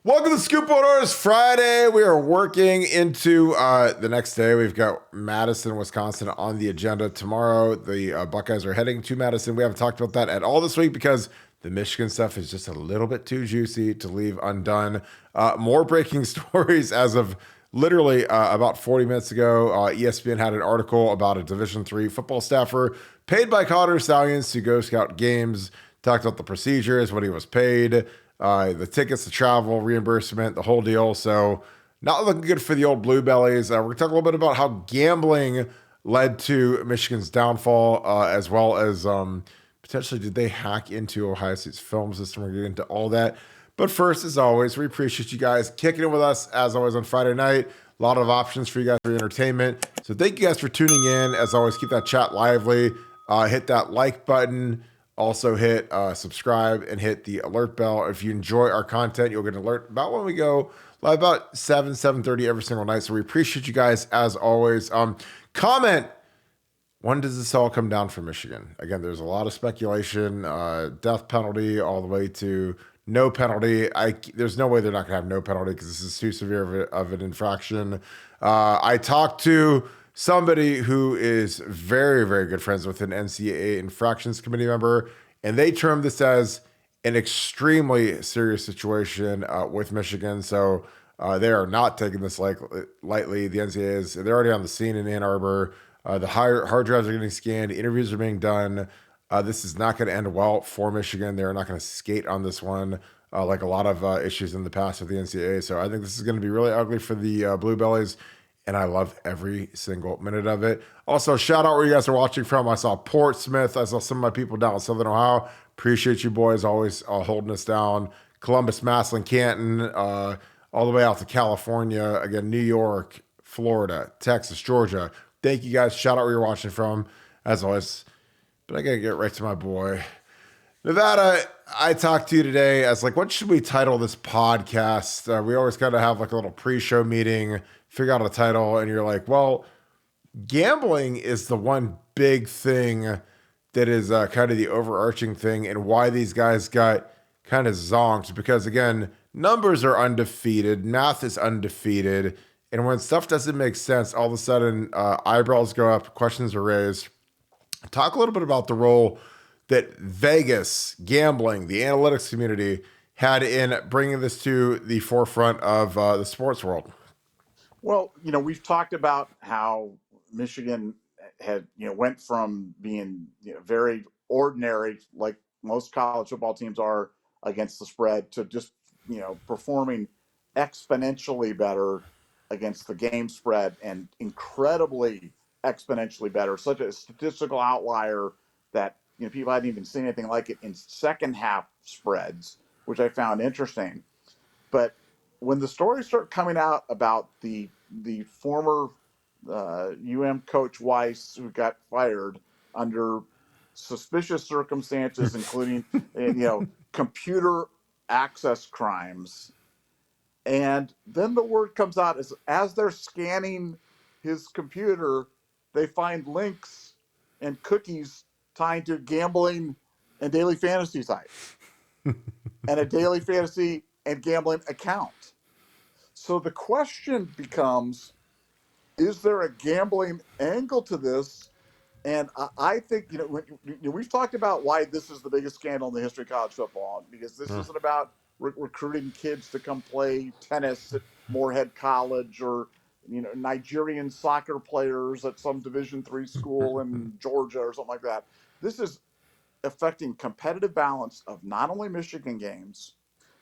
Welcome to Scoop Orders Friday. We are working into the next day. We've got Madison, Wisconsin on the agenda tomorrow. The Buckeyes are heading to Madison. We haven't talked about that at all this week because the Michigan stuff is just a little bit too juicy to leave undone. More breaking stories as of literally about 40 minutes ago. ESPN had an article about a Division III football staffer paid by Colorado Stallions to go scout games. Talked about the procedures, what he was paid. The tickets, the travel, reimbursement, the whole deal. So not looking good for the old Blue Bellies. We're going to talk a little bit about how gambling led to Michigan's downfall, as well as potentially did they hack into Ohio State's film system. We're going to get into all that. But first, as always, we appreciate you guys kicking it with us, as always, on Friday night. A lot of options for you guys for entertainment. So thank you guys for tuning in. As always, keep that chat lively. Hit that like button. Also hit subscribe and hit the alert bell. If you enjoy our content, you'll get an alert about when we go live about 7:30 every single night. So we appreciate you guys as always. Comment, when does this all come down for Michigan? Again, there's a lot of speculation, death penalty all the way to no penalty. There's no way they're not going to have no penalty because this is too severe of an infraction. I talked to somebody who is very, very good friends with an NCAA infractions committee member, and they termed this as an extremely serious situation with Michigan. So they are not taking this lightly. The NCAA they're already on the scene in Ann Arbor. The hard drives are getting scanned. Interviews are being done. This is not going to end well for Michigan. They're not going to skate on this one like a lot of issues in the past with the NCAA. So I think this is going to be really ugly for the Blue Bellies. And I love every single minute of it. Also, shout out where you guys are watching from. I saw Portsmouth. I saw some of my people down in Southern Ohio. Appreciate you boys always holding us down. Columbus, Massillon, Canton, all the way out to California. Again, New York, Florida, Texas, Georgia. Thank you guys. Shout out where you're watching from, as always. But I got to get right to my boy. Nevada, I talked to you today as what should we title this podcast? We always got to have a little pre-show meeting, figure out a title, and you're like, well, gambling is the one big thing that is kind of the overarching thing and why these guys got kind of zonked. Because again, numbers are undefeated, math is undefeated, and when stuff doesn't make sense, all of a sudden eyebrows go up, questions are raised. Talk a little bit about the role that Vegas, gambling, the analytics community had in bringing this to the forefront of the sports world. Well, we've talked about how Michigan had, went from being very ordinary, like most college football teams are against the spread, to just, performing exponentially better against the game spread and incredibly exponentially better. Such a statistical outlier that, people hadn't even seen anything like it in second half spreads, which I found interesting. But when the stories start coming out about the former coach Weiss, who got fired under suspicious circumstances, including computer access crimes, and then the word comes out as they're scanning his computer, they find links and cookies tied to gambling and daily fantasy sites and a daily fantasy and gambling account. So the question becomes, is there a gambling angle to this? And I think, we've talked about why this is the biggest scandal in the history of college football, because this isn't about recruiting kids to come play tennis at Moorhead College or, Nigerian soccer players at some Division III school in Georgia or something like that. This is affecting competitive balance of not only Michigan games,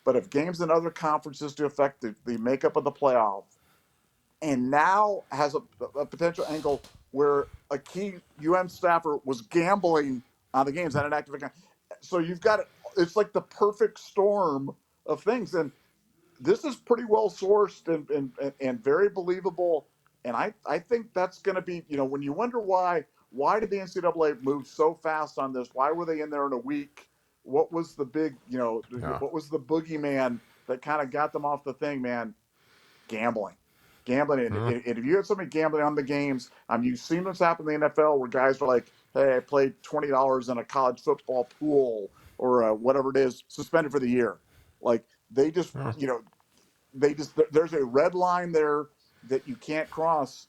but of games in other conferences to affect the makeup of the playoff. And now has a potential angle where a key staffer was gambling on the games at an active account. So you've got it's like the perfect storm of things. And this is pretty well sourced and very believable. And I think that's going to be, when you wonder why did the NCAA move so fast on this? Why were they in there in a week? What was the big, what was the boogeyman that kind of got them off the thing, man? Gambling. And if you had somebody gambling on the games, you've seen this happen in the NFL where guys are like, hey, I played $20 in a college football pool or whatever it is, suspended for the year. Like they just, there's a red line there that you can't cross,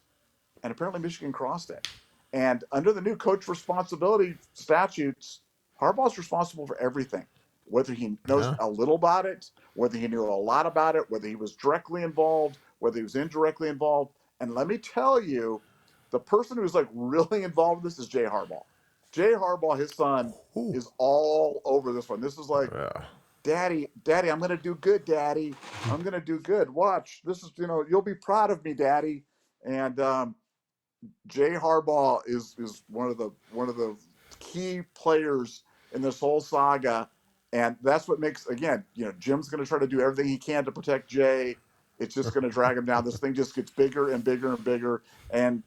and apparently Michigan crossed it. And under the new coach responsibility statutes, Harbaugh's responsible for everything, whether he knows Yeah. a little about it, whether he knew a lot about it, whether he was directly involved, whether he was indirectly involved. And let me tell you, the person who's like really involved in this is Jay Harbaugh. Jay Harbaugh, his son, Ooh. is all over this one. This is like, Yeah. Daddy, I'm gonna do good, Daddy. I'm gonna do good. Watch. This is, you'll be proud of me, Daddy. And Jay Harbaugh is one of the key players in this whole saga, and that's what makes, again, Jim's going to try to do everything he can to protect Jay. It's just going to drag him down. This thing just gets bigger and bigger and bigger. And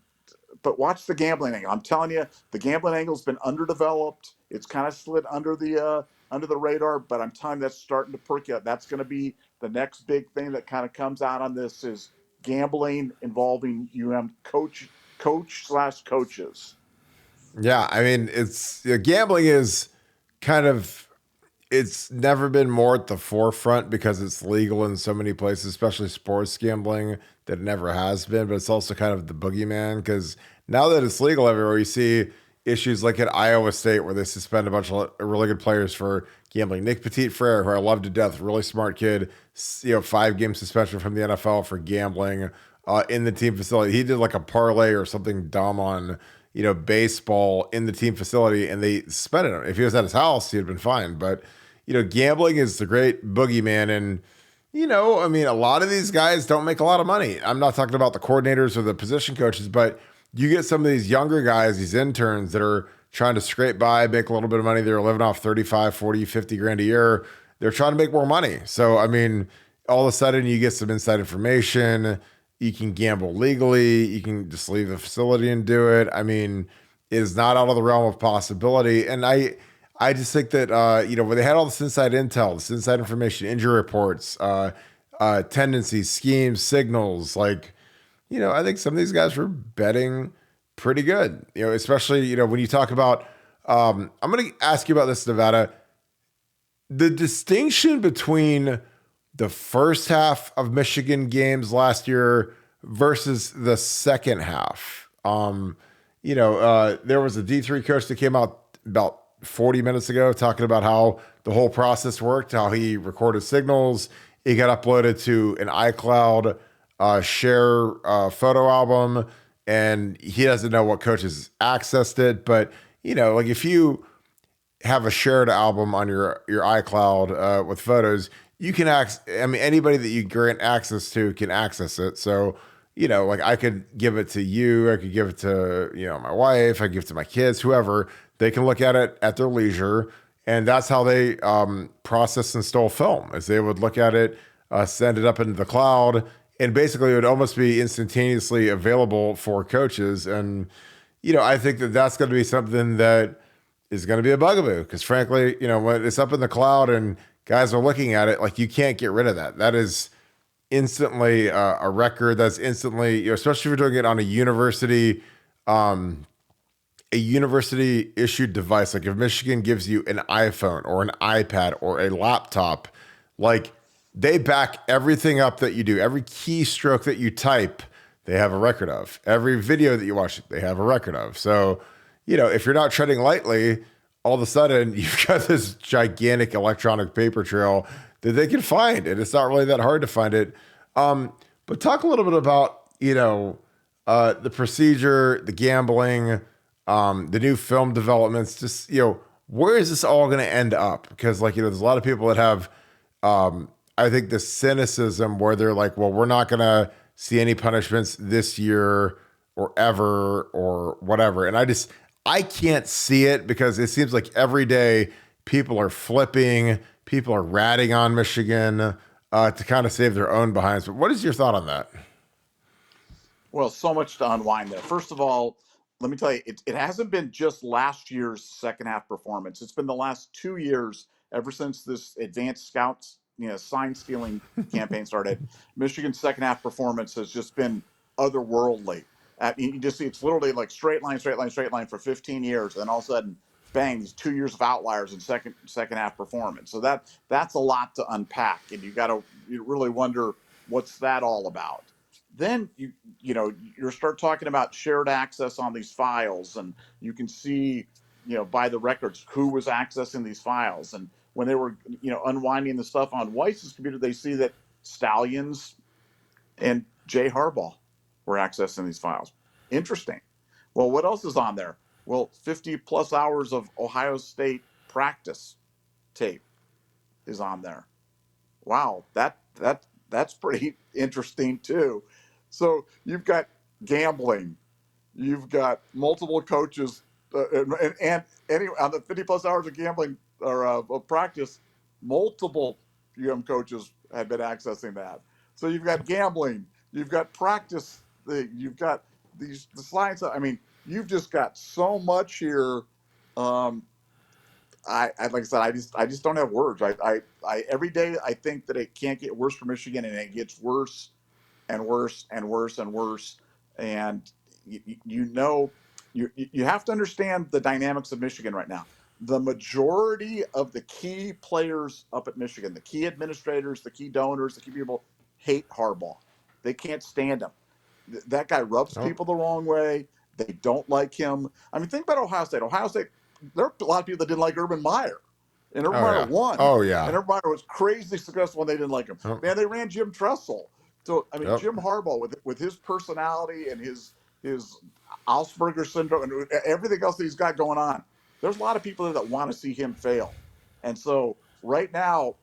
but watch the gambling angle. I'm telling you, the gambling angle's been underdeveloped. It's kind of slid under the radar, but I'm telling you, that's starting to percolate. That's going to be the next big thing that kind of comes out on this is gambling involving coach/coaches. Yeah, I mean, gambling is kind of it's never been more at the forefront because it's legal in so many places, especially sports gambling, that it never has been. But it's also kind of the boogeyman because now that it's legal everywhere, you see issues like at Iowa State where they suspend a bunch of really good players for gambling. Nick Petit-Frere, who I love to death, really smart kid, 5-game suspension from the NFL for gambling in the team facility. He did like a parlay or something dumb on baseball in the team facility, and they suspended him. If he was at his house, he'd been fine. But gambling is the great boogeyman, and I mean, a lot of these guys don't make a lot of money. I'm not talking about the coordinators or the position coaches, but you get some of these younger guys, these interns that are trying to scrape by, make a little bit of money. They're living off 35, 40, 50 grand a year. They're trying to make more money. So, I mean, all of a sudden you get some inside information. You can gamble legally. You can just leave the facility and do it. I mean, it is not out of the realm of possibility. And I just think that, when they had all this inside intel, this inside information, injury reports, tendencies, schemes, signals, like, I think some of these guys were betting pretty good, especially, when you talk about, I'm going to ask you about this, Nevada, the distinction between the first half of Michigan games last year versus the second half. There was a D3 coach that came out about 40 minutes ago talking about how the whole process worked, how he recorded signals. It got uploaded to an iCloud share photo album, and he doesn't know what coaches accessed it. But, like if you have a shared album on your iCloud with photos, you can anybody that you grant access to can access it. So, like I could give it to you, I could give it to, my wife, I could give it to my kids, whoever. They can look at it at their leisure. And that's how they process and stole film, is they would look at it, send it up into the cloud, and basically it would almost be instantaneously available for coaches. And, I think that that's going to be something that is going to be a bugaboo because frankly, when it's up in the cloud and guys are looking at it, like you can't get rid of that. That is instantly a record. That's instantly, especially if you're doing it on a university issued device. Like if Michigan gives you an iPhone or an iPad or a laptop, like they back everything up that you do. Every keystroke that you type, they have a record of. Every video that you watch, they have a record of. So, if you're not treading lightly, all of a sudden you've got this gigantic electronic paper trail that they can find, and it's not really that hard to find it. But talk a little bit about, the procedure, the gambling, the new film developments, just, where is this all going to end up? Because there's a lot of people that have, I think the cynicism where they're like, well, we're not going to see any punishments this year or ever or whatever. And I can't see it because it seems like every day people are flipping, people are ratting on Michigan to kind of save their own behinds. But what is your thought on that? Well, so much to unwind there. First of all, let me tell you, it hasn't been just last year's second half performance. It's been the last 2 years, ever since this advanced scouts, sign stealing campaign started. Michigan's second half performance has just been otherworldly. You just see it's literally like straight line for 15 years, and all of a sudden, bang! These 2 years of outliers in second half performance. So that's a lot to unpack, and you really wonder What's that all about? Then you start talking about shared access on these files, and you can see, by the records, who was accessing these files. And when they were, unwinding the stuff on Weiss's computer, they see that Stallions and Jay Harbaugh were accessing these files. Interesting. Well, what else is on there? Well, 50 plus hours of Ohio State practice tape is on there. Wow, that's pretty interesting too. So you've got gambling, you've got multiple coaches, and any on the 50 plus hours of gambling or of practice, multiple coaches had been accessing that. So you've got gambling, you've got practice, you've got the science. I mean, you've just got so much here. I like I said, I just don't have words. I every day I think that it can't get worse for Michigan, and it gets worse and worse and worse and worse. And you have to understand the dynamics of Michigan right now. The majority of the key players up at Michigan, the key administrators, the key donors, the key people, hate Harbaugh. They can't stand him. That guy rubs people the wrong way. They don't like him. I mean, think about Ohio State. Ohio State, there are a lot of people that didn't like Urban Meyer. And Urban Meyer won. Oh, yeah. And Urban Meyer was crazy successful when they didn't like him. Man, they ran Jim Tressel. So, I mean, Jim Harbaugh, with his personality and his Asperger syndrome and everything else that he's got going on, there's a lot of people there that want to see him fail. And so right now,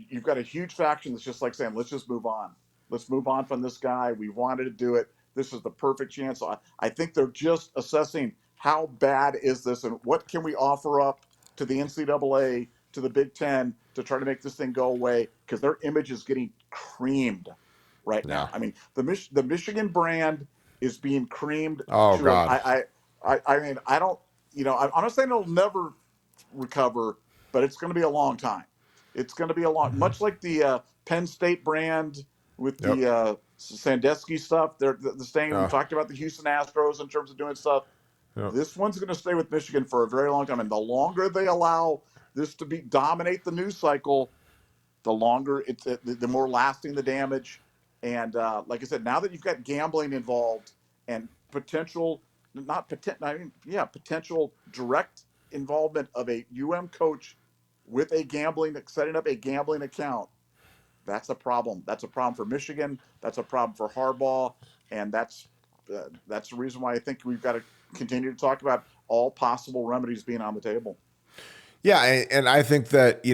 you've got a huge faction that's just like saying, let's just move on. Let's move on from this guy. We wanted to do it. This is the perfect chance. I think they're just assessing how bad is this and what can we offer up to the NCAA, to the Big Ten to try to make this thing go away, because their image is getting creamed right now. I mean, the Michigan brand is being creamed. Oh, God. I mean, I don't, I'm not saying it'll never recover, but it's going to be a long time. It's going to be a long, much like the Penn State brand with the Sandusky stuff. They're the same. We talked about the Houston Astros in terms of doing stuff. This one's going to stay with Michigan for a very long time, and the longer they allow this to dominate the news cycle, the longer the more lasting the damage. And like I said, now that you've got gambling involved and potential direct involvement of a coach with setting up a gambling account, that's a problem. That's a problem for Michigan. That's a problem for Harbaugh, and that's the reason why I think we've got to continue to talk about all possible remedies being on the table. Yeah, and I think that,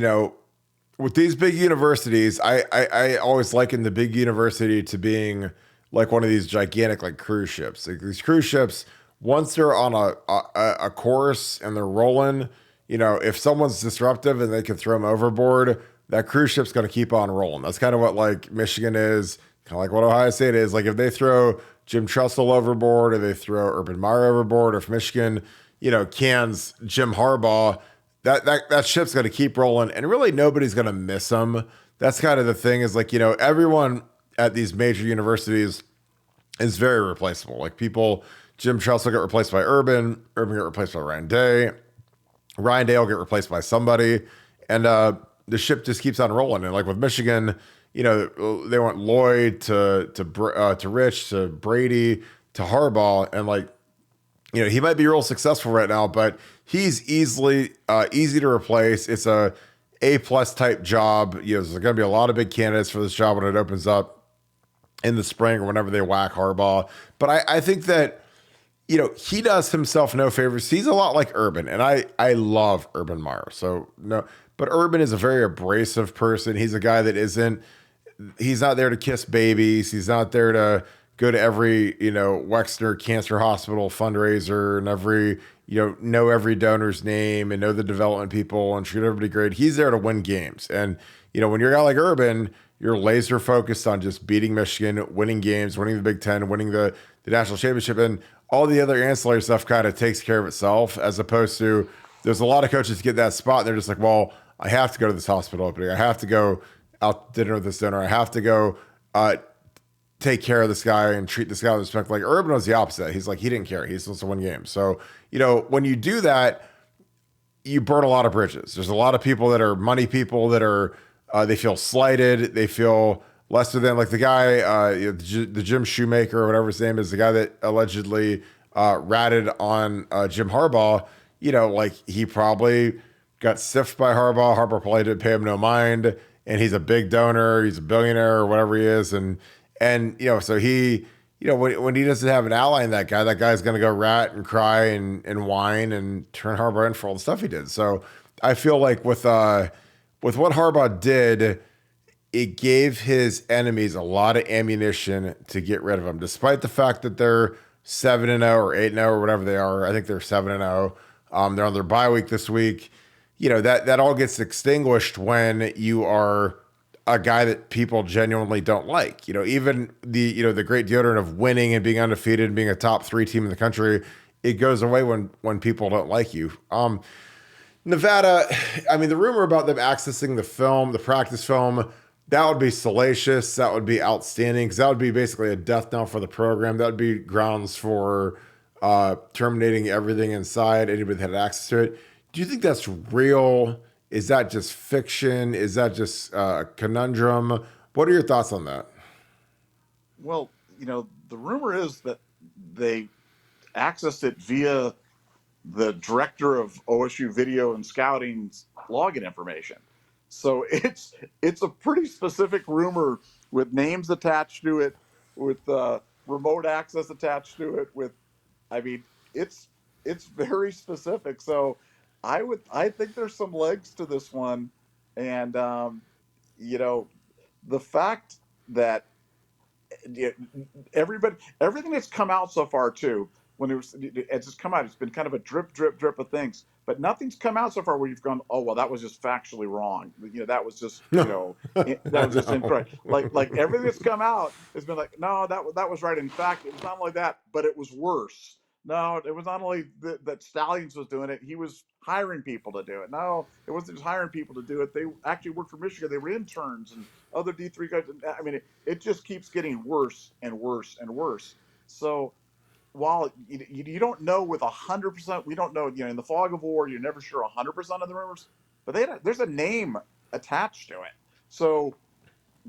with these big universities, I always liken the big university to being like one of these gigantic like cruise ships. Like these cruise ships, once they're on a course and they're rolling, if someone's disruptive and they can throw them overboard, that cruise ship's going to keep on rolling. That's kind of what like Michigan is, kind of like what Ohio State is. Like if they throw Jim Tressel overboard or they throw Urban Meyer overboard, or if Michigan, cans Jim Harbaugh, that ship's going to keep rolling, and really nobody's going to miss them. That's kind of the thing is like, everyone at these major universities is very replaceable. Like Jim Tressel get replaced by Urban get replaced by Ryan Day will get replaced by somebody, and the ship just keeps on rolling. And like with Michigan, they went Lloyd to Rich to Brady to Harbaugh, and like, he might be real successful right now, but he's easy to replace. It's A+ type job. There's going to be a lot of big candidates for this job when it opens up in the spring or whenever they whack Harbaugh. But I think that, he does himself no favors. He's a lot like Urban, and I love Urban Meyer. So no, but Urban is a very abrasive person. He's a guy that he's not there to kiss babies. He's not there to go to every, Wexner Cancer Hospital fundraiser and every, know every donor's name and know the development people and treat everybody great. He's there to win games. And, when you're a guy like Urban, you're laser focused on just beating Michigan, winning games, winning the Big Ten, winning the national championship. And all the other ancillary stuff kind of takes care of itself, as opposed to there's a lot of coaches get that spot and they're just like, well, I have to go to this hospital opening. I have to go out to dinner with this donor. I have to go take care of this guy and treat this guy with respect. Like Urban was the opposite. He's like, he didn't care. He's supposed to win games. So, when you do that, you burn a lot of bridges. There's a lot of people that are money people that are, they feel slighted. They feel lesser than like the guy, the Jim Shoemaker or whatever his name is, the guy that allegedly ratted on Jim Harbaugh. Like he probably got stiffed by Harbaugh. Harbaugh probably didn't pay him no mind, and he's a big donor. He's a billionaire or whatever he is, and so he. When he doesn't have an ally in that guy's going to go rat and cry and whine and turn Harbaugh in for all the stuff he did. So I feel like with what Harbaugh did, it gave his enemies a lot of ammunition to get rid of him, despite the fact that they're 7-0 or 8-0 or whatever they are. I think they're 7-0. They're on their bye week this week. That all gets extinguished when you are a guy that people genuinely don't like. Even the great deodorant of winning and being undefeated and being a top 3 team in the country, it goes away when people don't like you. Nevada, I mean, the rumor about them accessing the practice film, that would be salacious. That would be outstanding, because that would be basically a death knell for the program. That would be grounds for terminating everything inside, anybody that had access to it. Do you think that's real? Is that just fiction? Is that just a conundrum? What are your thoughts on that? Well, the rumor is that they accessed it via the director of OSU video and scouting's login information. So it's a pretty specific rumor with names attached to it, with remote access attached to it. I mean, it's very specific. So I think there's some legs to this one, and the fact that everything that's come out so far too, it's just come out, it's been kind of a drip of things, but nothing's come out so far where you've gone, oh well, that was just factually wrong, that was just that was just incorrect. Like everything that's come out has been like, no, that was right. In fact, it was not only that, but it was worse. No, it was not only that Stallions was doing it, he was hiring people to do it. No, it wasn't just hiring people to do it. They actually worked for Michigan. They were interns and other D3 guys. I mean, it just keeps getting worse and worse and worse. So while you don't know with 100%, we don't know, in the fog of war, you're never sure 100% of the rumors, but there's a name attached to it. So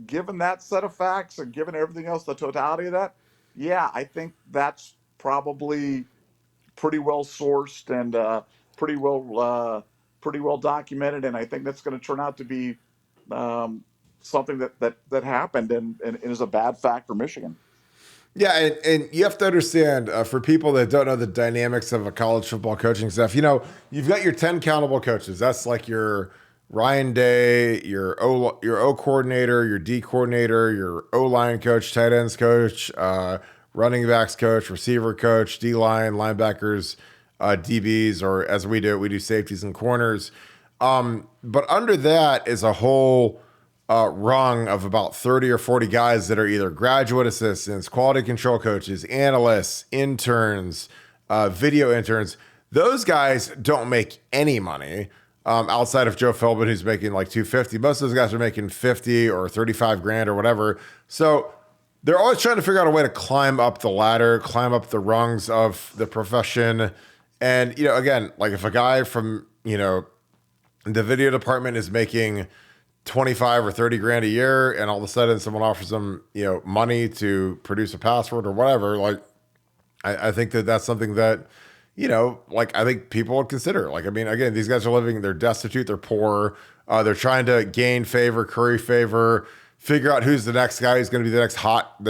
given that set of facts and given everything else, the totality of that, yeah, I think that's probably pretty well sourced and pretty well documented, and I think that's going to turn out to be something that happened and is a bad fact for Michigan. Yeah, and you have to understand, for people that don't know the dynamics of a college football coaching staff, you've got your 10 countable coaches. That's like your Ryan Day, your O coordinator, your D coordinator, your O-line coach, tight ends coach, running backs coach, receiver coach, D-line, linebackers, DBs, or as we do safeties and corners. But under that is a whole rung of about 30 or 40 guys that are either graduate assistants, quality control coaches, analysts, interns, video interns. Those guys don't make any money outside of Joe Philbin, who's making like $250. Most of those guys are making 50 or 35 grand or whatever. So they're always trying to figure out a way to climb up the ladder, climb up the rungs of the profession. And, again, like if a guy from, the video department is making 25 or 30 grand a year, and all of a sudden someone offers them, money to produce a password or whatever, like, I think that's something that, I think people would consider. Like, I mean, again, these guys are they're destitute, they're poor, they're trying to gain favor, curry favor, figure out who's the next guy who's going to be the next hot,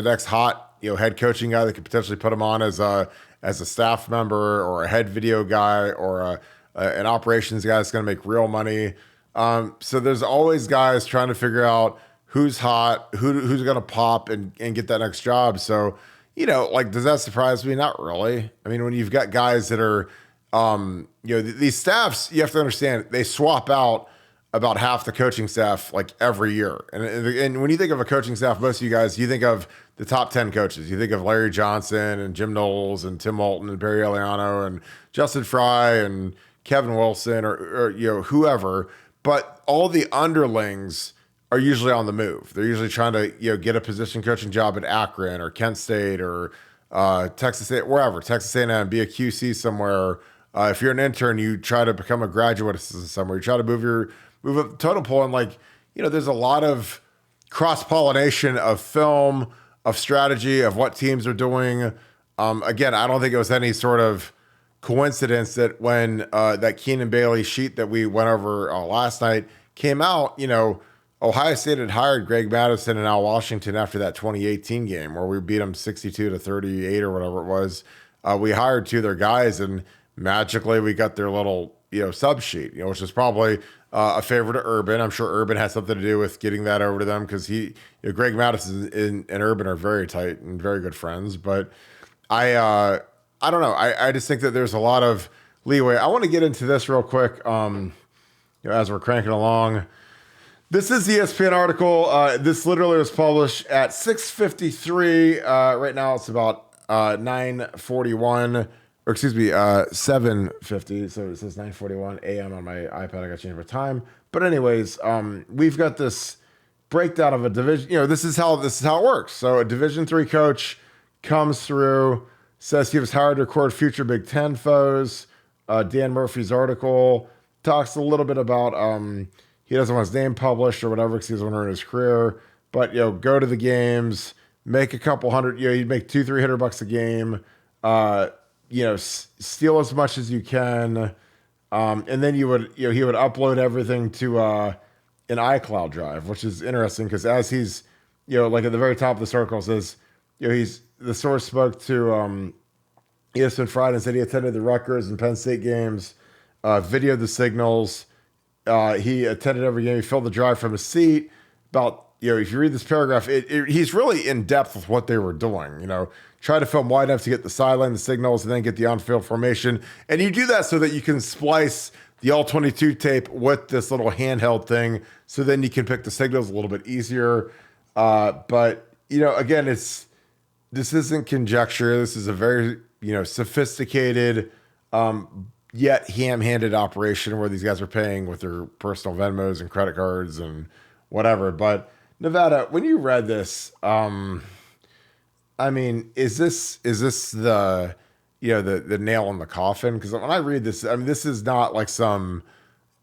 head coaching guy that could potentially put him on as a staff member or a head video guy or an operations guy that's going to make real money. So there's always guys trying to figure out who's hot, who's going to pop and get that next job. So, does that surprise me? Not really. I mean, when you've got guys that are, these staffs, you have to understand, they swap out about half the coaching staff like every year. And when you think of a coaching staff, most of you guys, you think of the top 10 coaches. You think of Larry Johnson and Jim Knowles and Tim Moulton and Barry Eliano and Justin Fry and Kevin Wilson or whoever. But all the underlings are usually on the move. They're usually trying to get a position coaching job at Akron or Kent State or Texas State, wherever, Texas A&M, be a QC somewhere. If you're an intern, you try to become a graduate assistant somewhere. You try to move up the totem pole, and there's a lot of cross-pollination of film, of strategy, of what teams are doing. Again, I don't think it was any sort of coincidence that when that Keenan Bailey sheet that we went over last night came out, Ohio State had hired Greg Madison and Al Washington after that 2018 game where we beat them 62-38 or whatever it was. We hired two of their guys, and magically we got their little sub sheet, which is probably a favor to Urban. I'm sure Urban has something to do with getting that over to them because Greg Madison and Urban are very tight and very good friends. But I don't know. I just think that there's a lot of leeway. I want to get into this real quick. As we're cranking along. This is the ESPN article. This literally was published at 6:53. Right now it's about 9:41, or excuse me, 7:50. So it says 9:41 a.m. on my iPad. I got to change my time. But anyways, we've got this breakdown of a division. This is how it works. So a Division III coach comes through, says he was hired to record future Big Ten foes. Dan Murphy's article talks a little bit about he doesn't want his name published or whatever because he doesn't want to earn his career. But go to the games, make a couple hundred. You'd make $200-300 a game. Steal as much as you can, and then he would upload everything to an iCloud drive, which is interesting because as he's like at the very top of this article says the source spoke to ESPN Friday and said he attended the Rutgers and Penn State games, videoed the signals. He attended every game. He filled the drive from his seat. About if you read this paragraph, he's really in depth with what they were doing. Try to film wide enough to get the sideline, the signals, and then get the on-field formation. And you do that so that you can splice the all-22 tape with this little handheld thing, so then you can pick the signals a little bit easier. But again, this isn't conjecture. This is a very sophisticated. Yet ham-handed operation where these guys are paying with their personal Venmos and credit cards and whatever. But Nevada, when you read this, is this the the nail in the coffin? Because when I read this, this is not like some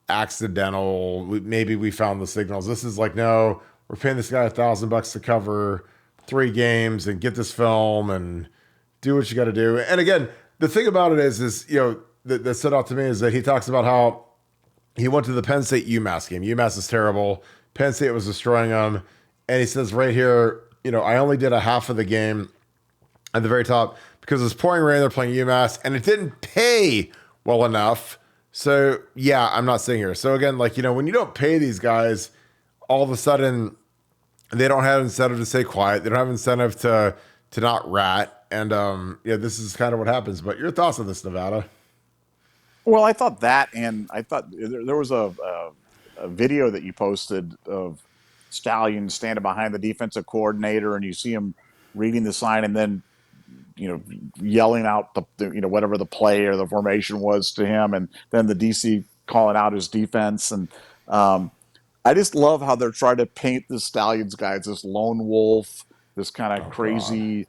accidental. Maybe we found the signals. This is like, no, we're paying this guy $1,000 to cover 3 games and get this film and do what you got to do. And again, the thing about it is that stood out to me is that he talks about how he went to the Penn State UMass game. UMass is terrible. Penn State was destroying them. And he says right here, I only did a half of the game at the very top because it was pouring rain. They're playing UMass and it didn't pay well enough. So yeah, I'm not sitting here. So again, when you don't pay these guys, all of a sudden they don't have incentive to stay quiet. They don't have incentive to not rat. And this is kind of what happens. But your thoughts on this, Nevada? Well, I thought that, and I thought there was a video that you posted of Stallion standing behind the defensive coordinator, and you see him reading the sign, and then yelling out the whatever the play or the formation was to him, and then the DC calling out his defense, and I just love how they're trying to paint the Stallions guy as this lone wolf, this kind of crazy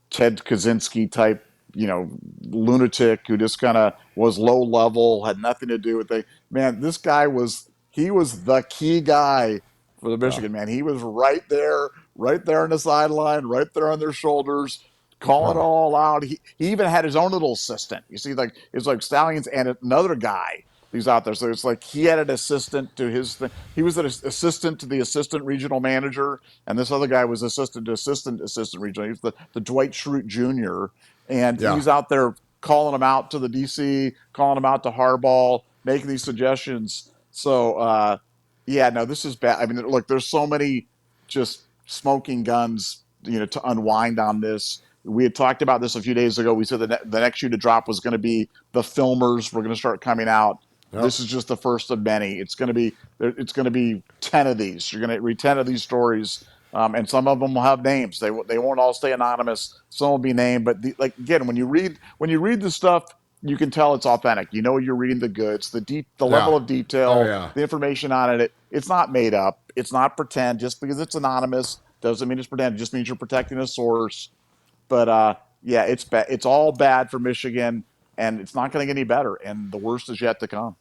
Ted Kaczynski type, lunatic who just kind of was low level, had nothing to do with it. Man, this guy was the key guy for the Michigan, man. He was right there on the sideline, right there on their shoulders, calling it all out. He even had his own little assistant. You see, it's like Stallions and another guy who's out there. So it's like he had an assistant to his thing. He was an assistant to the assistant regional manager, and this other guy was assistant to assistant regional. He was the Dwight Schrute Jr., and he was out there calling him out to the DC, calling him out to Harbaugh, making these suggestions. So, this is bad. Look, there's so many just smoking guns, to unwind on this. We had talked about this a few days ago. We said the next shoe to drop was going to be the filmers were going to start coming out. Yep. This is just the first of many. It's going to be 10 of these. You're going to read 10 of these stories. And some of them will have names. They won't all stay anonymous. Some will be named, but again, when you read the stuff, you can tell it's authentic. You're reading the goods, the level of detail, the information on it. It's not made up. It's not pretend. Just because it's anonymous doesn't mean it's pretend. It just means you're protecting a source. But it's bad. It's all bad for Michigan, and it's not going to get any better. And the worst is yet to come.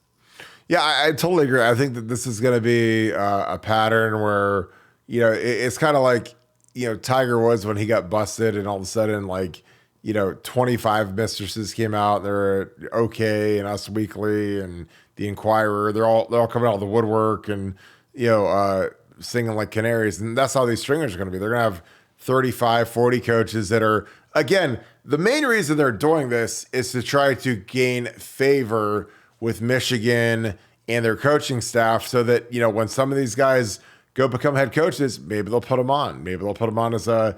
Yeah, I totally agree. I think that this is going to be a pattern where it's kind of like, Tiger Woods when he got busted and all of a sudden, like, 25 mistresses came out. They're okay, and Us Weekly and the Inquirer. They're all coming out of the woodwork and singing like canaries. And that's how these stringers are going to be. They're going to have 35, 40 coaches that are, again, the main reason they're doing this is to try to gain favor with Michigan and their coaching staff, so that when some of these guys go become head coaches, maybe they'll put them on. Maybe they'll put them on as a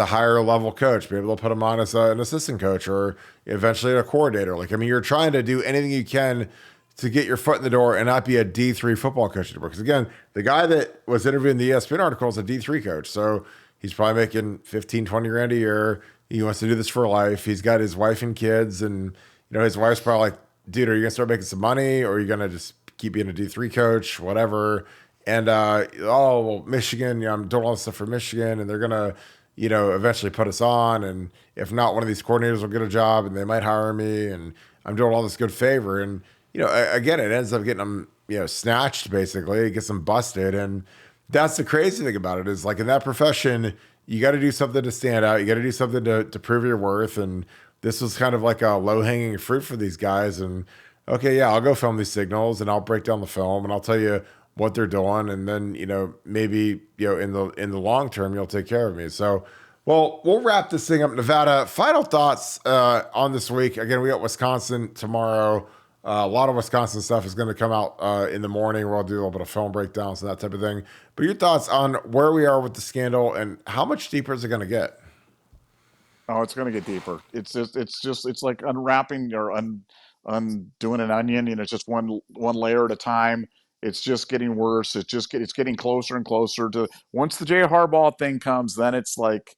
higher level coach. Maybe they'll put them on as an assistant coach or eventually a coordinator. Like, I mean, you're trying to do anything you can to get your foot in the door and not be a D3 football coach anymore. Because again, the guy that was interviewing the ESPN article is a D3 coach. So he's probably making 15, 20 grand a year. He wants to do this for life. He's got his wife and kids, and his wife's probably like, dude, are you gonna start making some money, or are you gonna just keep being a D3 coach, whatever? And well, Michigan, I'm doing all this stuff for Michigan, and they're gonna, eventually put us on. And if not, one of these coordinators will get a job, and they might hire me, and I'm doing all this good favor. And again, it ends up getting them, snatched basically. It gets them busted, and that's the crazy thing about it is, like, in that profession, you got to do something to stand out. You got to do something to prove your worth. And this was kind of like a low hanging fruit for these guys. And okay, yeah, I'll go film these signals and I'll break down the film and I'll tell you what they're doing. And then, maybe, in the long term, you'll take care of me. So, well, we'll wrap this thing up. Nevada, final thoughts on this week. Again, we got Wisconsin tomorrow. A lot of Wisconsin stuff is going to come out in the morning, where I'll do a little bit of film breakdowns and that type of thing. But your thoughts on where we are with the scandal and how much deeper is it going to get? Oh, it's going to get deeper. It's like unwrapping or undoing an onion. It's just one layer at a time. It's just getting worse. It's getting closer and closer to, once the Jay Harbaugh thing comes, then it's like,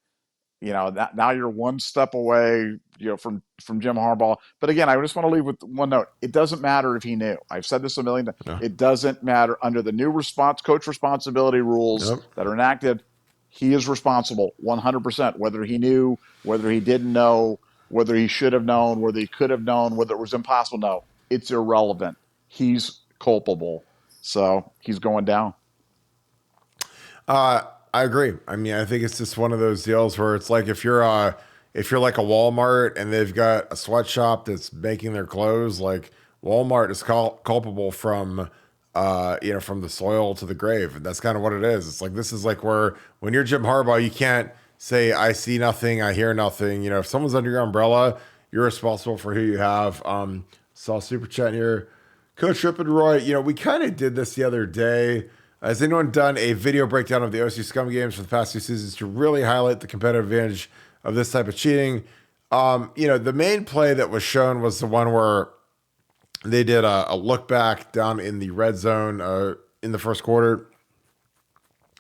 that now you're one step away, from Jim Harbaugh. But again, I just want to leave with one note. It doesn't matter if he knew. I've said this a million times. No. It doesn't matter. Under the new coach responsibility rules Yep. that are enacted, he is responsible 100%. Whether he knew, whether he didn't know, whether he should have known, whether he could have known, whether it was impossible. No, it's irrelevant. He's culpable. So he's going down. I agree. I mean, I think it's just one of those deals where it's like, if you're like a Walmart and they've got a sweatshop that's making their clothes, like, Walmart is culpable from from the soil to the grave. And that's kind of what it is. It's like, this is like where, when you're Jim Harbaugh, you can't say, I see nothing, I hear nothing. If someone's under your umbrella, you're responsible for who you have. Saw super chat here. Coach Rip and Roy, we kind of did this the other day. Has anyone done a video breakdown of the OSU Scum games for the past 2 seasons to really highlight the competitive advantage of this type of cheating? The main play that was shown was the one where they did a look back down in the red zone in the first quarter,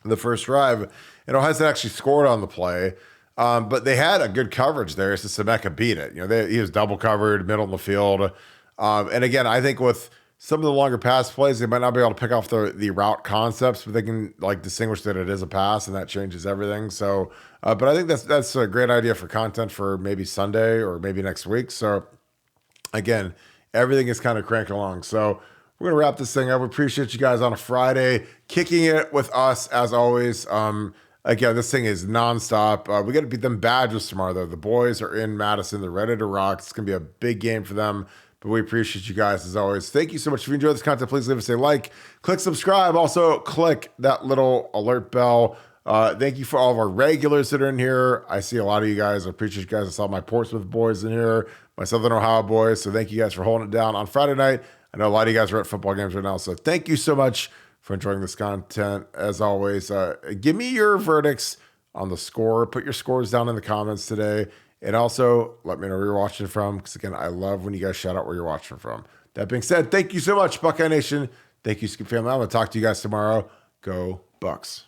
the first drive, and Ohio State actually scored on the play. But they had a good coverage there, so Semeka beat it. He was double covered, middle of the field. And again, I think with some of the longer pass plays, they might not be able to pick off the route concepts, but they can, like, distinguish that it is a pass, and that changes everything. So, but I think that's a great idea for content for maybe Sunday or maybe next week. So, again, everything is kind of cranking along. So we're gonna wrap this thing up. We appreciate you guys on a Friday kicking it with us as always. Again, this thing is nonstop. We got to beat them Badgers tomorrow, though. The boys are in Madison. They're ready to rock. It's gonna be a big game for them. But we appreciate you guys as always. Thank you so much. If you enjoyed this content, please leave us a like, click subscribe. Also, click that little alert bell. Thank you for all of our regulars that are in here. I see a lot of you guys. I appreciate you guys. I saw my Portsmouth boys in here, my Southern Ohio boys. So thank you guys for holding it down on Friday night. I know a lot of you guys are at football games right now. So thank you so much for enjoying this content. As always, give me your verdicts on the score. Put your scores down in the comments today. And also, let me know where you're watching from, because, again, I love when you guys shout out where you're watching from. That being said, thank you so much, Buckeye Nation. Thank you, Scoop family. I'm going to talk to you guys tomorrow. Go Bucks.